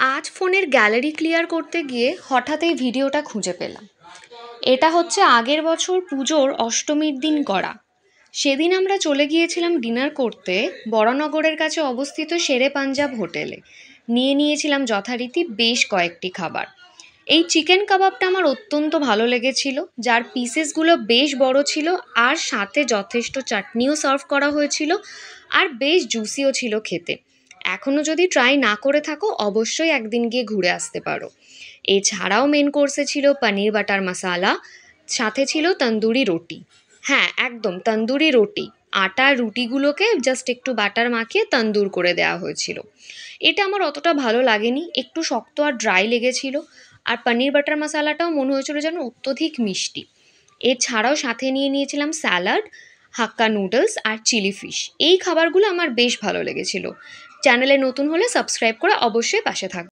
আজ ফোনের gallery clear করতে গিয়ে হঠাৎ এই ভিডিওটা খুঁজে পেলাম। এটা হচ্ছে আগের বছর পুজোর অষ্টমীর দিন করা। সেদিন আমরা চলে গিয়েছিলাম ডিনার করতে বড়নগরের কাছে অবস্থিত শেরে পাঞ্জাব হোটেলে। নিয়েছিলাম যথারীতি বেশ কয়েকটি খাবার। এই চিকেন কাবাবটা আমার অত্যন্ত ভালো লেগেছিল, যার পিসেসগুলো বেশ বড় ছিল আর সাথে যথেষ্ট চাটনিও সার্ভ করা হয়েছিল, আর বেশ জুসিও ছিল খেতে। এখনও যদি ট্রাই না করে থাকো অবশ্যই একদিন গিয়ে ঘুরে আসতে পারো। এছাড়াও মেন কোর্সে ছিল পনির বাটার মশালা, সাথে ছিল তন্দুরি রুটি। হ্যাঁ, একদম তন্দুরি রুটি। আটার রুটিগুলোকে জাস্ট একটু বাটার মাখিয়ে তন্দুর করে দেওয়া হয়েছিল। এটা আমার অতটা ভালো লাগেনি, একটু শক্ত আর ড্রাই লেগেছিল। আর পনির বাটার মশালাটাও মনে হয়েছিল যেন অত্যধিক মিষ্টি। এছাড়াও সাথে নিয়েছিলাম স্যালাড, হাক্কা নুডলস আর চিলি ফিশ। এই খাবারগুলো আমার বেশ ভালো লেগেছিল। চ্যানেলে নতুন হলে সাবস্ক্রাইব করে অবশ্যই পাশে থাকবে।